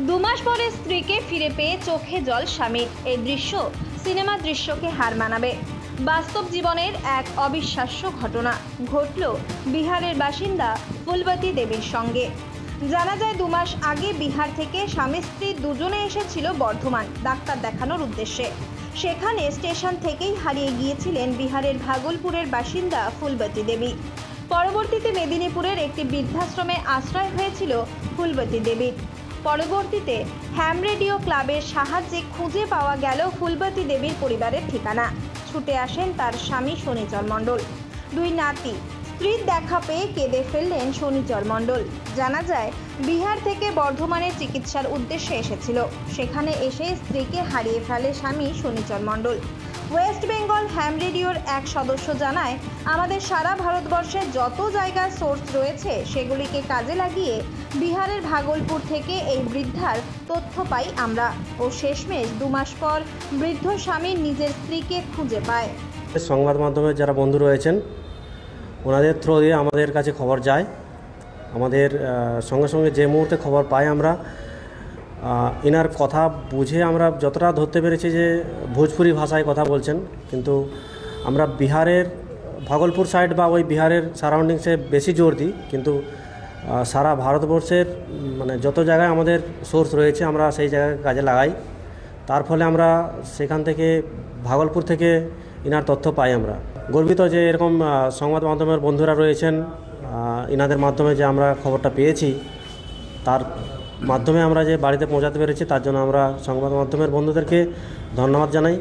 দুমাস পরে স্ত্রীকে ফিরে পেয়ে চোখে জল স্বামীর। এই দৃশ্য সিনেমা দৃশ্যকে হার মানাবে। বাস্তব জীবনের এক অবিশ্বাস্য ঘটনা ঘটল বিহারের বাসিন্দা ফুলবতী দেবীর সঙ্গে। জানা যায়, 2 মাস আগে বিহার থেকে স্বামী স্ত্রী দুজনে এসেছিল বর্ধমান ডাক্তার দেখানোর উদ্দেশ্যে। সেখানে স্টেশন থেকেই হারিয়ে গিয়েছিলেন বিহারের ভাগলপুরের বাসিন্দা ফুলবতী দেবী। পরবর্তীতে মেদিনীপুরের একটি বৃদ্ধাশ্রমে আশ্রয় হয়েছিল ফুলবতী দেবীর। পরবর্তীতে হ্যাম রেডিও ক্লাবের সাহায্যে খুঁজে পাওয়া গেল ফুলবতী দেবীর পরিবারের ঠিকানা। ছুটে আসেন তার স্বামী শনিচর মণ্ডল, 2 নাতি। স্ত্রীর দেখা পেয়ে কেঁদে ফেললেন শনিচর মণ্ডল। জানা যায়, বিহার থেকে বর্ধমানে চিকিৎসার উদ্দেশ্যে এসেছিল। সেখানে এসে স্ত্রীকে হারিয়ে ফেলে স্বামী শনিচর মণ্ডল। ওয়েস্ট বেঙ্গল হ্যাম রেডিওর এক সদস্য জানায়, আমাদের সারা ভারতবর্ষে যত জায়গার সোর্স রয়েছে সেগুলিকে কাজে লাগিয়ে বিহারের ভাগলপুর থেকে এই বৃদ্ধার তথ্য পাই আমরা। ও শেষমেশ 2 মাস পর বৃদ্ধ স্বামী নিজের স্ত্রীকে খুঁজে পায়। সংবাদ মাধ্যমে যারা বন্ধু রয়েছেন ওনাদের থ্রু দিয়ে আমাদের কাছে খবর যায়। আমাদের সঙ্গে সঙ্গে যে মুহূর্তে খবর পাই আমরা ইনার কথা বুঝে আমরা যতটা ধরতে পেরেছি যে ভোজপুরি ভাষায় কথা বলছেন, কিন্তু আমরা বিহারের ভাগলপুর সাইড বা ওই বিহারের সারাউন্ডিংসে বেশি জোর দিই। কিন্তু সারা ভারতবর্ষের মানে যত জায়গায় আমাদের সোর্স রয়েছে আমরা সেই জায়গায় কাজে লাগাই। তার ফলে আমরা সেখান থেকে ভাগলপুর থেকে ইনার তথ্য পাই। আমরা গর্বিত যে এরকম সংবাদ মাধ্যমের বন্ধুরা রয়েছেন, ইনাদের মাধ্যমে যে আমরা খবরটা পেয়েছি তার মাধ্যমে আমরা যে বাড়িতে পৌঁছাতে পেরেছি তার জন্য আমরা সংবাদ মাধ্যমের বন্ধুদেরকে ধন্যবাদ জানাই।